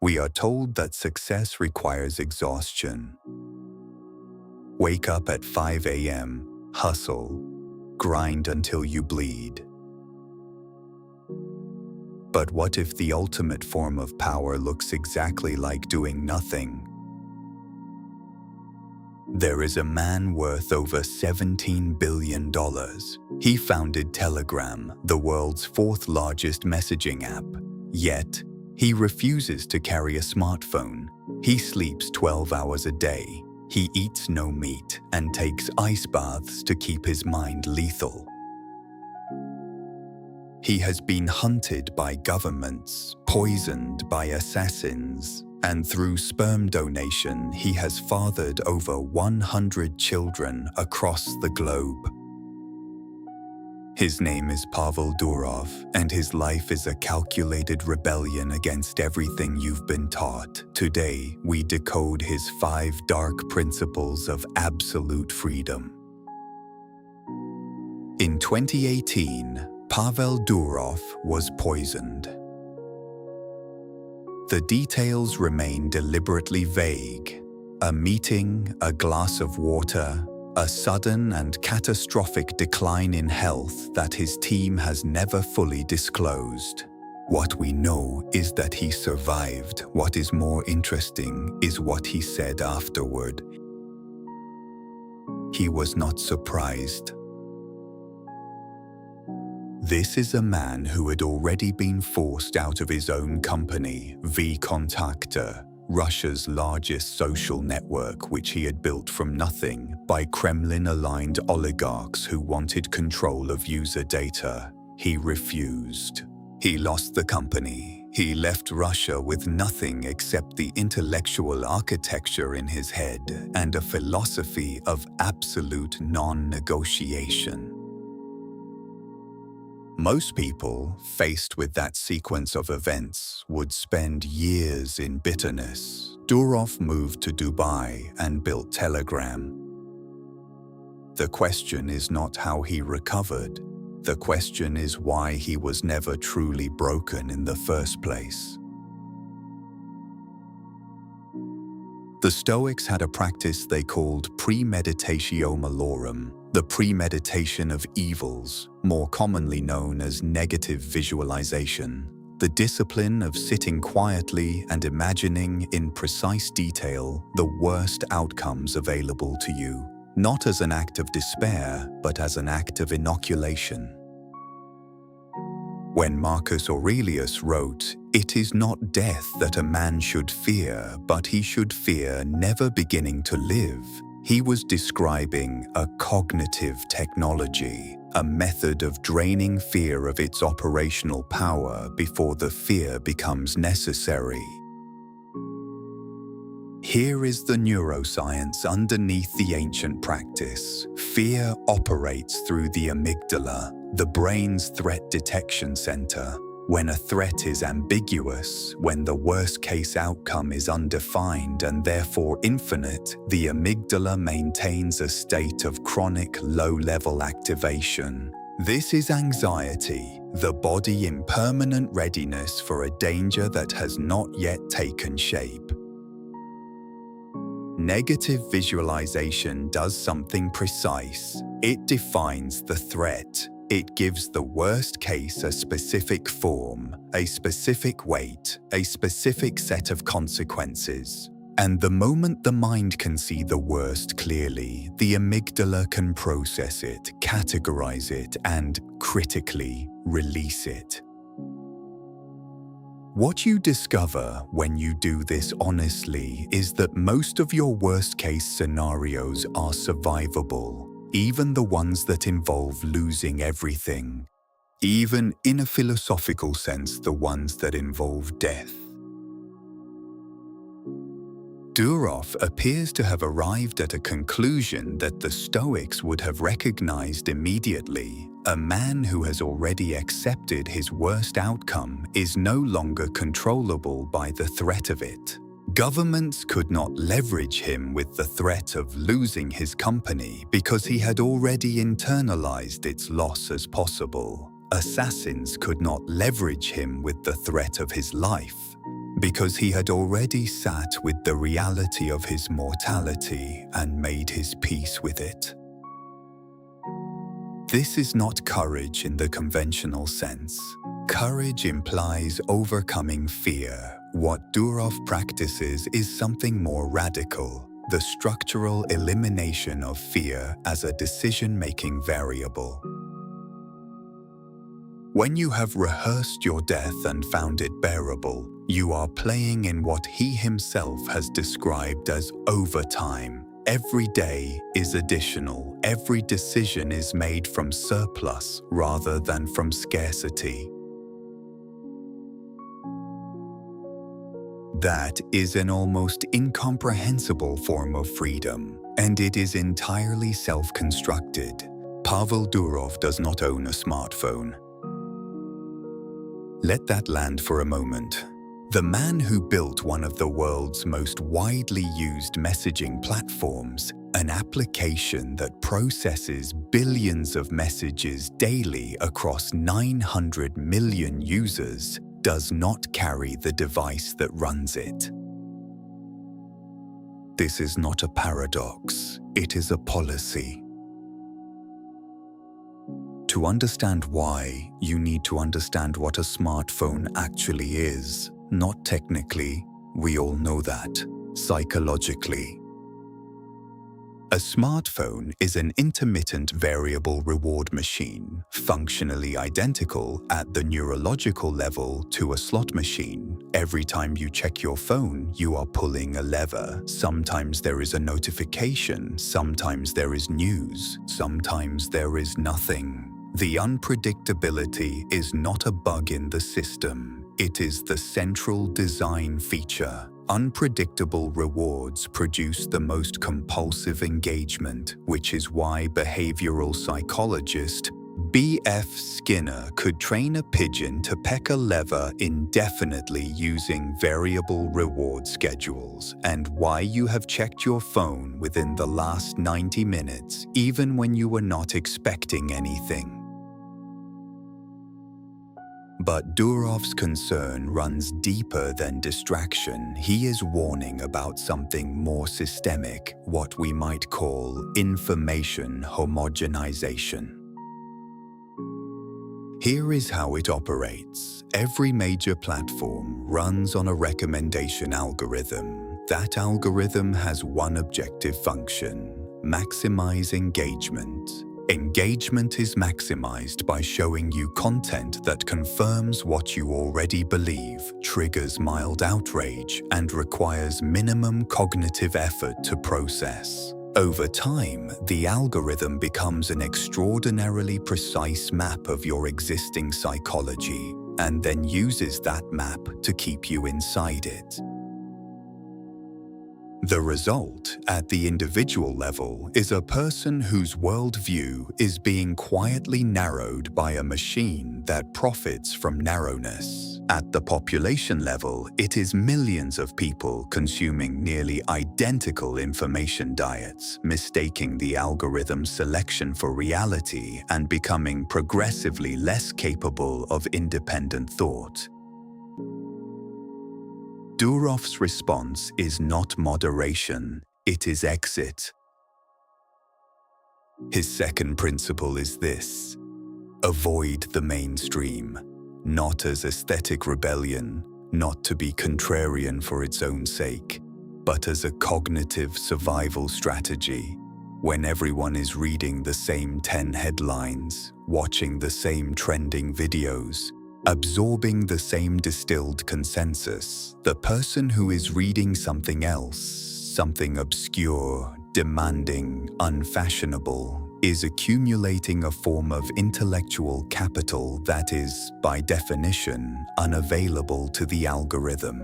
We are told that success requires exhaustion. Wake up at 5 a.m., hustle, grind until you bleed. But what if the ultimate form of power looks exactly like doing nothing? There is a man worth over $17 billion. He founded Telegram, the world's fourth largest messaging app. Yet, he refuses to carry a smartphone. He sleeps 12 hours a day. He eats no meat and takes ice baths to keep his mind lethal. He has been hunted by governments, poisoned by assassins, and through sperm donation, he has fathered over 100 children across the globe. His name is Pavel Durov, and his life is a calculated rebellion against everything you've been taught. Today, we decode his 5 dark principles of absolute freedom. In 2018, Pavel Durov was poisoned. The details remain deliberately vague. A meeting, a glass of water, a sudden and catastrophic decline in health that his team has never fully disclosed. What we know is that he survived. What is more interesting is what he said afterward. He was not surprised. This is a man who had already been forced out of his own company, VKontakte, Russia's largest social network, which he had built from nothing, by Kremlin-aligned oligarchs who wanted control of user data. He refused. He lost the company. He left Russia with nothing except the intellectual architecture in his head and a philosophy of absolute non-negotiation. Most people, faced with that sequence of events, would spend years in bitterness. Durov moved to Dubai and built Telegram. The question is not how he recovered. The question is why he was never truly broken in the first place. The Stoics had a practice they called premeditatio malorum, the premeditation of evils, more commonly known as negative visualization, the discipline of sitting quietly and imagining in precise detail the worst outcomes available to you, not as an act of despair, but as an act of inoculation. When Marcus Aurelius wrote, "It is not death that a man should fear, but he should fear never beginning to live," he was describing a cognitive technology, a method of draining fear of its operational power before the fear becomes necessary. Here is the neuroscience underneath the ancient practice. Fear operates through the amygdala, the brain's threat detection center. When a threat is ambiguous, when the worst-case outcome is undefined and therefore infinite, the amygdala maintains a state of chronic low-level activation. This is anxiety, the body in permanent readiness for a danger that has not yet taken shape. Negative visualization does something precise. It defines the threat. It gives the worst case a specific form, a specific weight, a specific set of consequences. And the moment the mind can see the worst clearly, the amygdala can process it, categorize it, and, critically, release it. What you discover when you do this honestly is that most of your worst-case scenarios are survivable, even the ones that involve losing everything. Even in a philosophical sense, the ones that involve death. Durov appears to have arrived at a conclusion that the Stoics would have recognized immediately. A man who has already accepted his worst outcome is no longer controllable by the threat of it. Governments could not leverage him with the threat of losing his company because he had already internalized its loss as possible. Assassins could not leverage him with the threat of his life because he had already sat with the reality of his mortality and made his peace with it. This is not courage in the conventional sense. Courage implies overcoming fear. What Durov practices is something more radical, the structural elimination of fear as a decision-making variable. When you have rehearsed your death and found it bearable, you are playing in what he himself has described as overtime. Every day is additional. Every decision is made from surplus rather than from scarcity. That is an almost incomprehensible form of freedom, and it is entirely self-constructed. Pavel Durov does not own a smartphone. Let that land for a moment. The man who built one of the world's most widely used messaging platforms, an application that processes billions of messages daily across 900 million users, does not carry the device that runs it. This is not a paradox, it is a policy. To understand why, you need to understand what a smartphone actually is. Not technically, we all know that. Psychologically. A smartphone is an intermittent variable reward machine, functionally identical at the neurological level to a slot machine. Every time you check your phone, you are pulling a lever. Sometimes there is a notification, sometimes there is news, sometimes there is nothing. The unpredictability is not a bug in the system. It is the central design feature. Unpredictable rewards produce the most compulsive engagement, which is why behavioral psychologist B.F. Skinner could train a pigeon to peck a lever indefinitely using variable reward schedules, and why you have checked your phone within the last 90 minutes, even when you were not expecting anything. But Durov's concern runs deeper than distraction. He is warning about something more systemic, what we might call information homogenization. Here is how it operates. Every major platform runs on a recommendation algorithm. That algorithm has one objective function: maximize engagement. Engagement is maximized by showing you content that confirms what you already believe, triggers mild outrage, and requires minimum cognitive effort to process. Over time, the algorithm becomes an extraordinarily precise map of your existing psychology, and then uses that map to keep you inside it. The result, at the individual level, is a person whose worldview is being quietly narrowed by a machine that profits from narrowness. At the population level, it is millions of people consuming nearly identical information diets, mistaking the algorithm's selection for reality and becoming progressively less capable of independent thought. Durov's response is not moderation, it is exit. His second principle is this: avoid the mainstream, not as aesthetic rebellion, not to be contrarian for its own sake, but as a cognitive survival strategy. When everyone is reading the same 10 headlines, watching the same trending videos, absorbing the same distilled consensus, the person who is reading something else, something obscure, demanding, unfashionable, is accumulating a form of intellectual capital that is, by definition, unavailable to the algorithm.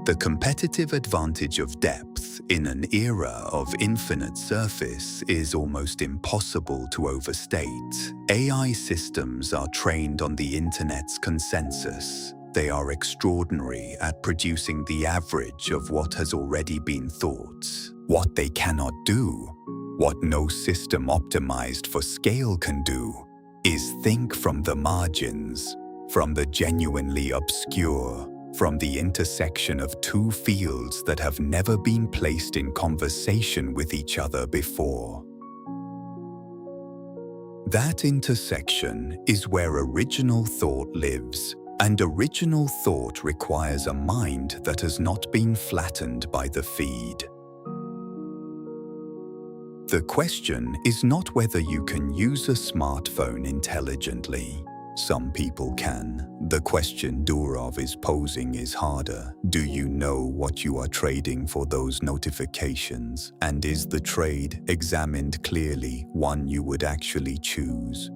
The competitive advantage of depth in an era of infinite surface is almost impossible to overstate. AI systems are trained on the internet's consensus. They are extraordinary at producing the average of what has already been thought. What they cannot do, what no system optimized for scale can do, is think from the margins. from the genuinely obscure, from the intersection of two fields that have never been placed in conversation with each other before. That intersection is where original thought lives, and original thought requires a mind that has not been flattened by the feed. The question is not whether you can use a smartphone intelligently. Some people can. The question Durov is posing is harder. Do you know what you are trading for those notifications? And is the trade, examined clearly, one you would actually choose?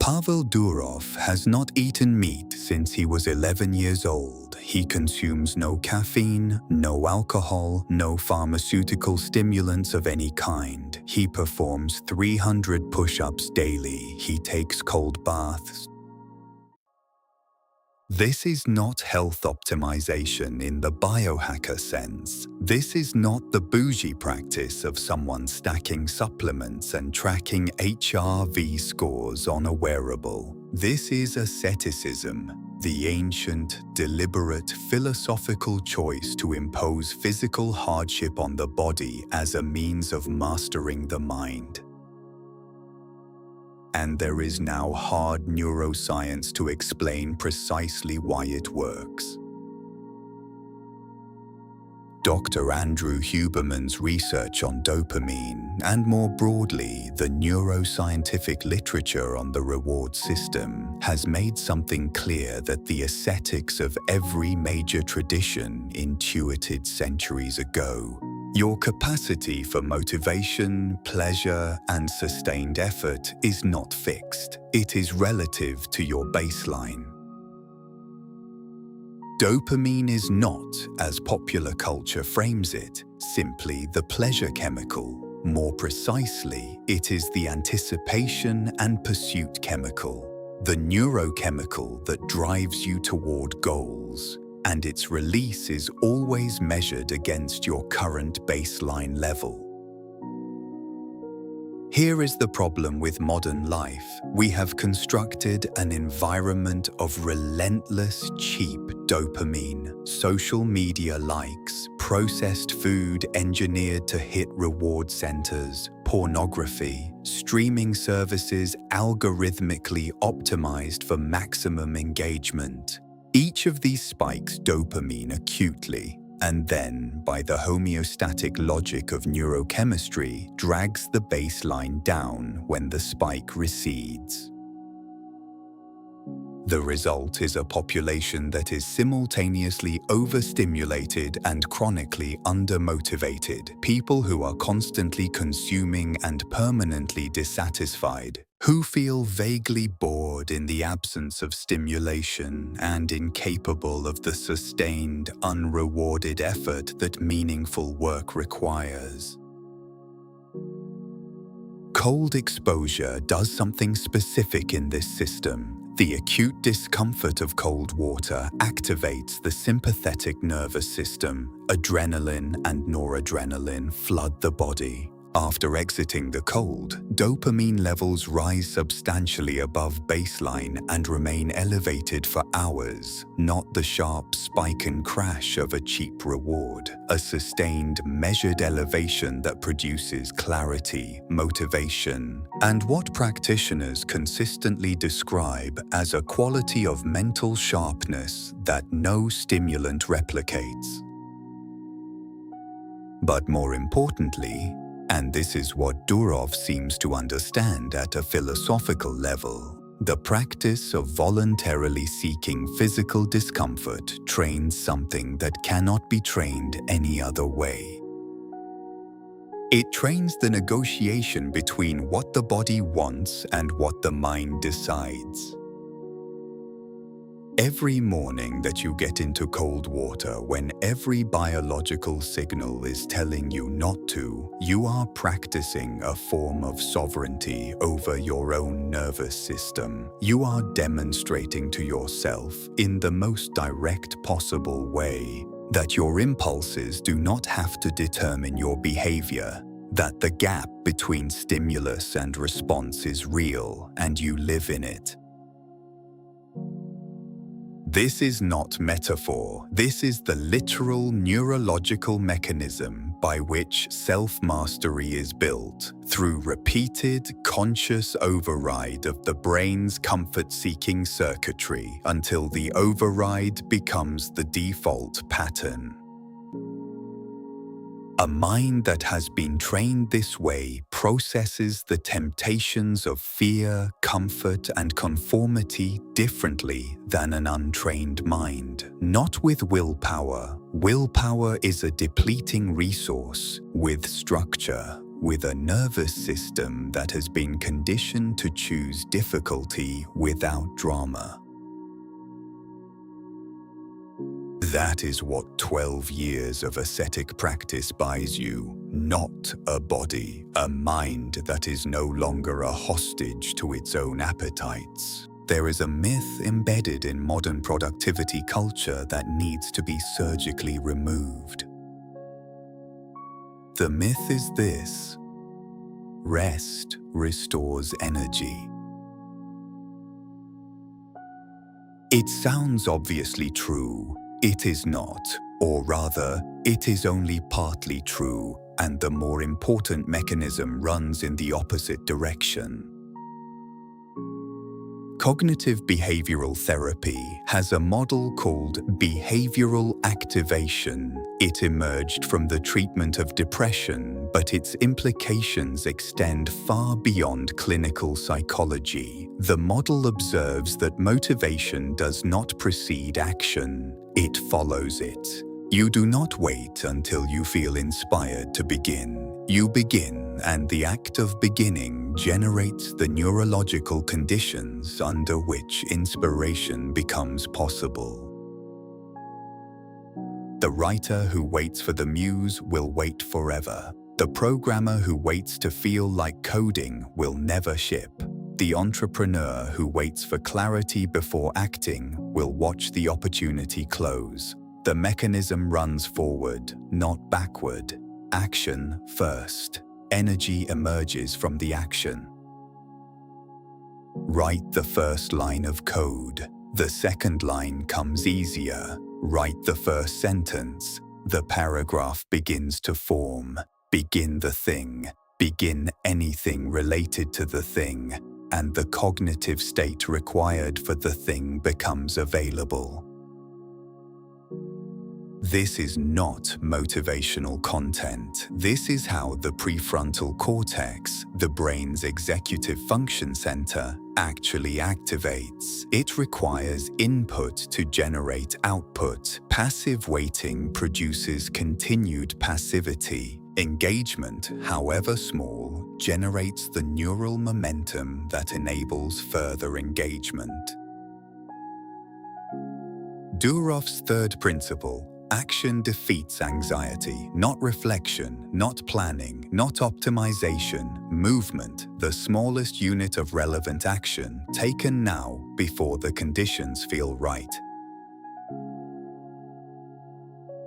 Pavel Durov has not eaten meat since he was 11 years old. He consumes no caffeine, no alcohol, no pharmaceutical stimulants of any kind. He performs 300 push-ups daily. He takes cold baths. This is not health optimization in the biohacker sense. This is not the bougie practice of someone stacking supplements and tracking HRV scores on a wearable. This is asceticism, the ancient, deliberate, philosophical choice to impose physical hardship on the body as a means of mastering the mind. And there is now hard neuroscience to explain precisely why it works. Dr. Andrew Huberman's research on dopamine, and more broadly, the neuroscientific literature on the reward system, has made something clear that the ascetics of every major tradition intuited centuries ago. Your capacity for motivation, pleasure, and sustained effort is not fixed. It is relative to your baseline. Dopamine is not, as popular culture frames it, simply the pleasure chemical. More precisely, it is the anticipation and pursuit chemical, the neurochemical that drives you toward goals, and its release is always measured against your current baseline level. Here is the problem with modern life. We have constructed an environment of relentless, cheap dopamine, social media likes, processed food engineered to hit reward centers, pornography, streaming services algorithmically optimized for maximum engagement. Each of these spikes dopamine acutely, and then, by the homeostatic logic of neurochemistry, drags the baseline down when the spike recedes. The result is a population that is simultaneously overstimulated and chronically undermotivated, people who are constantly consuming and permanently dissatisfied, who feel vaguely bored in the absence of stimulation and incapable of the sustained, unrewarded effort that meaningful work requires. Cold exposure does something specific in this system. The acute discomfort of cold water activates the sympathetic nervous system. Adrenaline and noradrenaline flood the body. After exiting the cold, dopamine levels rise substantially above baseline and remain elevated for hours, not the sharp spike and crash of a cheap reward, a sustained, measured elevation that produces clarity, motivation, and what practitioners consistently describe as a quality of mental sharpness that no stimulant replicates. But more importantly, and this is what Durov seems to understand at a philosophical level, the practice of voluntarily seeking physical discomfort trains something that cannot be trained any other way. It trains the negotiation between what the body wants and what the mind decides. Every morning that you get into cold water when every biological signal is telling you not to, you are practicing a form of sovereignty over your own nervous system. You are demonstrating to yourself, in the most direct possible way, that your impulses do not have to determine your behavior. that the gap between stimulus and response is real and you live in it. This is not metaphor. This is the literal neurological mechanism by which self-mastery is built through repeated, conscious override of the brain's comfort-seeking circuitry until the override becomes the default pattern. A mind that has been trained this way processes the temptations of fear, comfort, and conformity differently than an untrained mind. Not with willpower. Willpower is a depleting resource. With structure, with a nervous system that has been conditioned to choose difficulty without drama. That is what 12 years of ascetic practice buys you. Not a body, a mind that is no longer a hostage to its own appetites. There is a myth embedded in modern productivity culture that needs to be surgically removed. The myth is this: rest restores energy. It sounds obviously true. It is not, or rather, it is only partly true, and the more important mechanism runs in the opposite direction. Cognitive behavioral therapy has a model called behavioral activation. It emerged from the treatment of depression, but its implications extend far beyond clinical psychology. The model observes that motivation does not precede action, it follows it. You do not wait until you feel inspired to begin. You begin, and the act of beginning generates the neurological conditions under which inspiration becomes possible. The writer who waits for the muse will wait forever. The programmer who waits to feel like coding will never ship. The entrepreneur who waits for clarity before acting will watch the opportunity close. The mechanism runs forward, not backward. Action first. Energy emerges from the action. Write the first line of code. The second line comes easier. Write the first sentence. The paragraph begins to form. Begin the thing. Begin anything related to the thing, and the cognitive state required for the thing becomes available. This is not motivational content. This is how the prefrontal cortex, the brain's executive function center, actually activates. It requires input to generate output. Passive waiting produces continued passivity. Engagement, however small, generates the neural momentum that enables further engagement. Durov's third principle: action defeats anxiety, not reflection, not planning, not optimization, movement, the smallest unit of relevant action, taken now before the conditions feel right.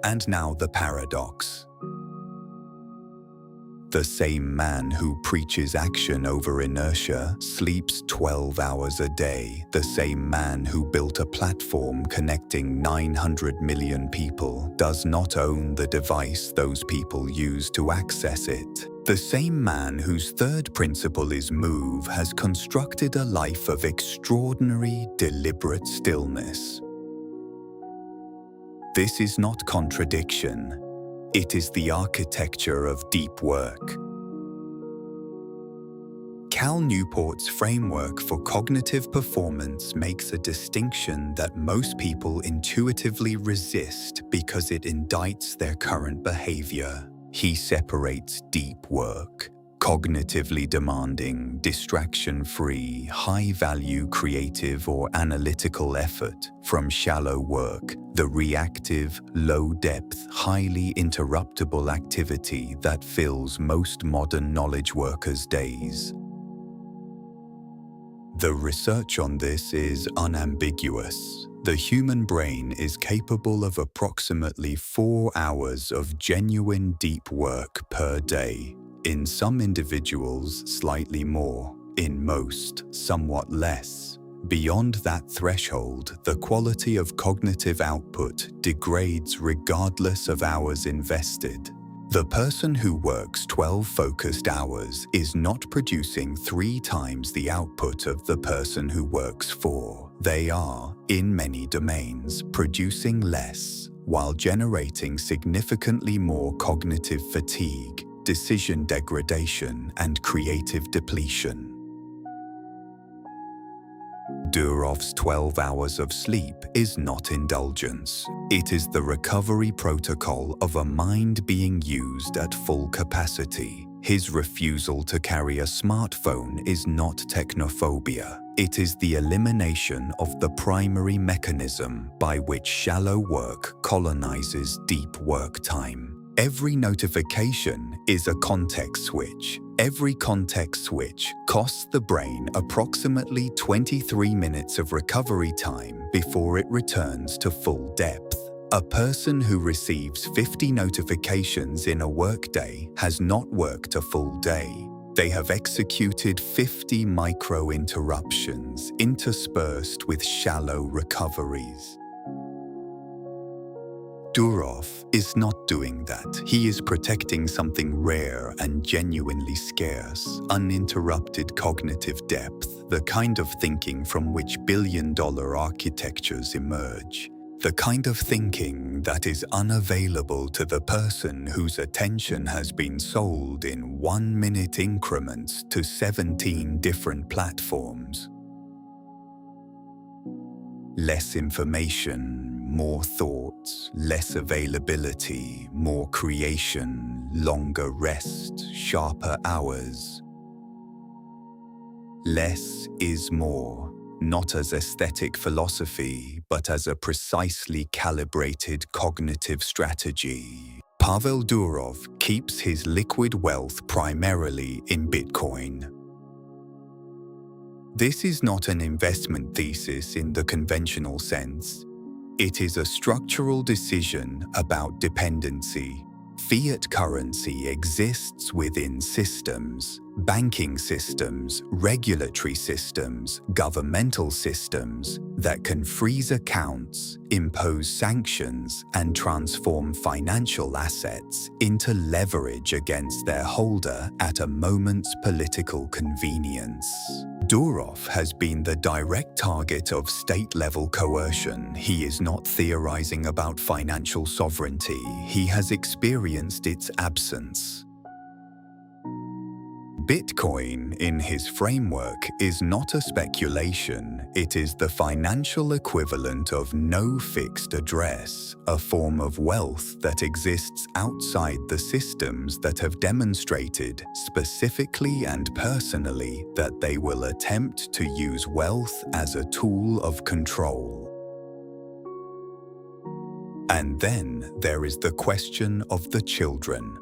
And now the paradox. The same man who preaches action over inertia sleeps 12 hours a day. The same man who built a platform connecting 900 million people does not own the device those people use to access it. The same man whose third principle is move has constructed a life of extraordinary, deliberate stillness. This is not contradiction. It is the architecture of deep work. Cal Newport's framework for cognitive performance makes a distinction that most people intuitively resist because it indicts their current behavior. He separates deep work, cognitively demanding, distraction-free, high-value creative or analytical effort, from shallow work, the reactive, low-depth, highly interruptible activity that fills most modern knowledge workers' days. The research on this is unambiguous. The human brain is capable of approximately 4 hours of genuine deep work per day. In some individuals, slightly more. In most, somewhat less. Beyond that threshold, the quality of cognitive output degrades regardless of hours invested. The person who works 12 focused hours is not producing 3 times the output of the person who works 4. They are, in many domains, producing less, while generating significantly more cognitive fatigue, decision degradation, and creative depletion. Durov's 12 hours of sleep is not indulgence. It is the recovery protocol of a mind being used at full capacity. His refusal to carry a smartphone is not technophobia. It is the elimination of the primary mechanism by which shallow work colonizes deep work time. Every notification is a context switch. Every context switch costs the brain approximately 23 minutes of recovery time before it returns to full depth. A person who receives 50 notifications in a workday has not worked a full day. They have executed 50 micro-interruptions interspersed with shallow recoveries. Durov is not doing that. He is protecting something rare and genuinely scarce, uninterrupted cognitive depth, the kind of thinking from which billion-dollar architectures emerge. The kind of thinking that is unavailable to the person whose attention has been sold in 1-minute increments to 17 different platforms. Less information, more thoughts, less availability, more creation, longer rest, sharper hours. Less is more, not as aesthetic philosophy, but as a precisely calibrated cognitive strategy. Pavel Durov keeps his liquid wealth primarily in Bitcoin. This is not an investment thesis in the conventional sense. It is a structural decision about dependency. Fiat currency exists within systems, banking systems, regulatory systems, governmental systems that can freeze accounts, impose sanctions, and transform financial assets into leverage against their holder at a moment's political convenience. Durov has been the direct target of state-level coercion. He is not theorizing about financial sovereignty. He has experienced its absence. Bitcoin, in his framework, is not a speculation. It is the financial equivalent of no fixed address, a form of wealth that exists outside the systems that have demonstrated, specifically and personally, that they will attempt to use wealth as a tool of control. And then there is the question of the children.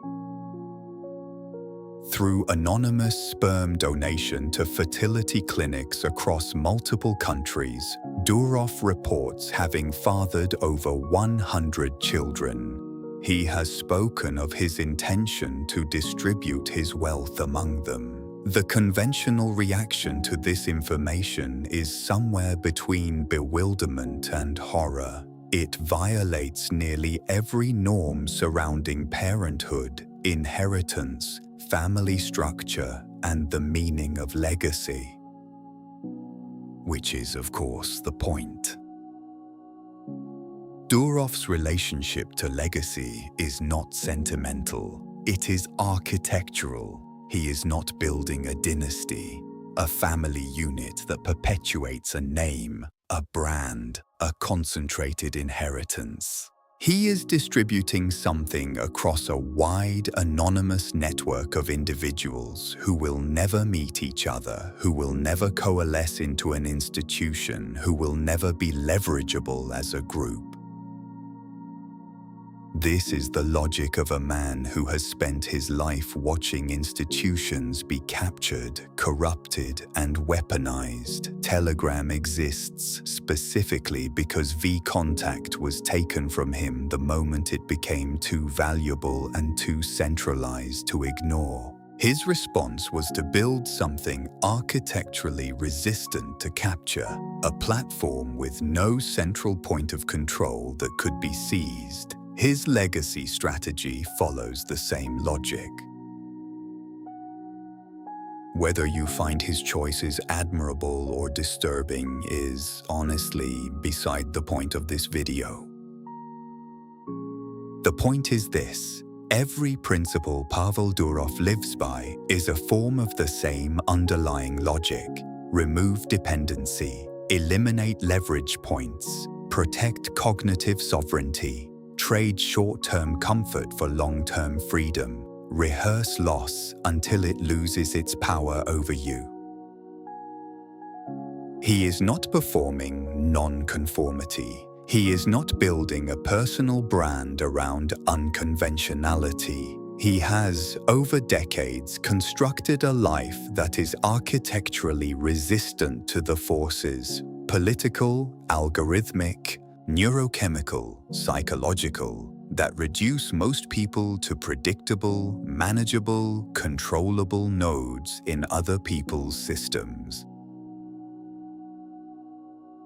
Through anonymous sperm donation to fertility clinics across multiple countries, Durov reports having fathered over 100 children. He has spoken of his intention to distribute his wealth among them. The conventional reaction to this information is somewhere between bewilderment and horror. It violates nearly every norm surrounding parenthood, inheritance, family structure, and the meaning of legacy. Which is, of course, the point. Durov's relationship to legacy is not sentimental. It is architectural. He is not building a dynasty, a family unit that perpetuates a name, a brand, a concentrated inheritance. He is distributing something across a wide, anonymous network of individuals who will never meet each other, who will never coalesce into an institution, who will never be leverageable as a group. This is the logic of a man who has spent his life watching institutions be captured, corrupted, and weaponized. Telegram exists specifically because V-Contact was taken from him the moment it became too valuable and too centralized to ignore. His response was to build something architecturally resistant to capture, a platform with no central point of control that could be seized. His legacy strategy follows the same logic. Whether you find his choices admirable or disturbing is honestly beside the point of this video. The point is this: every principle Pavel Durov lives by is a form of the same underlying logic. Remove dependency, eliminate leverage points, protect cognitive sovereignty, trade short-term comfort for long-term freedom, rehearse loss until it loses its power over you. He is not performing non-conformity. He is not building a personal brand around unconventionality. He has, over decades, constructed a life that is architecturally resistant to the forces, political, algorithmic, neurochemical, psychological, that reduce most people to predictable, manageable, controllable nodes in other people's systems.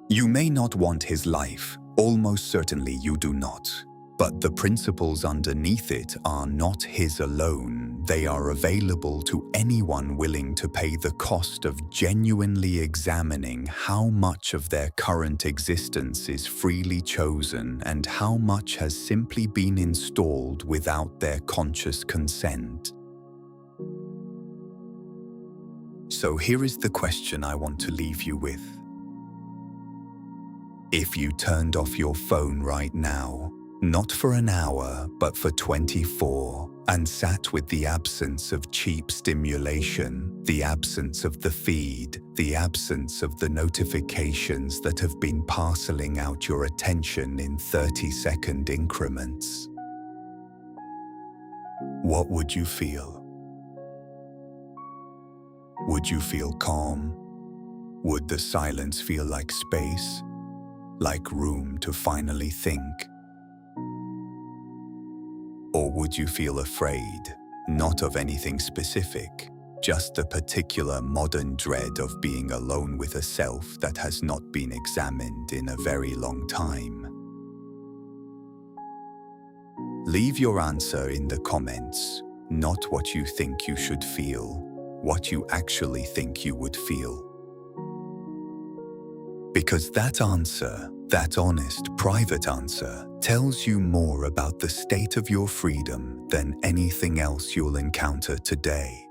You may not want his life, almost certainly you do not. But the principles underneath it are not his alone. They are available to anyone willing to pay the cost of genuinely examining how much of their current existence is freely chosen and how much has simply been installed without their conscious consent. So here is the question I want to leave you with. If you turned off your phone right now, not for an hour, but for 24, and sat with the absence of cheap stimulation, the absence of the feed, the absence of the notifications that have been parceling out your attention in 30-second increments, what would you feel? Would you feel calm? Would the silence feel like space? Like room to finally think? Or would you feel afraid, not of anything specific, just the particular modern dread of being alone with a self that has not been examined in a very long time? Leave your answer in the comments, not what you think you should feel, what you actually think you would feel. Because that answer, that honest, private answer, tells you more about the state of your freedom than anything else you'll encounter today.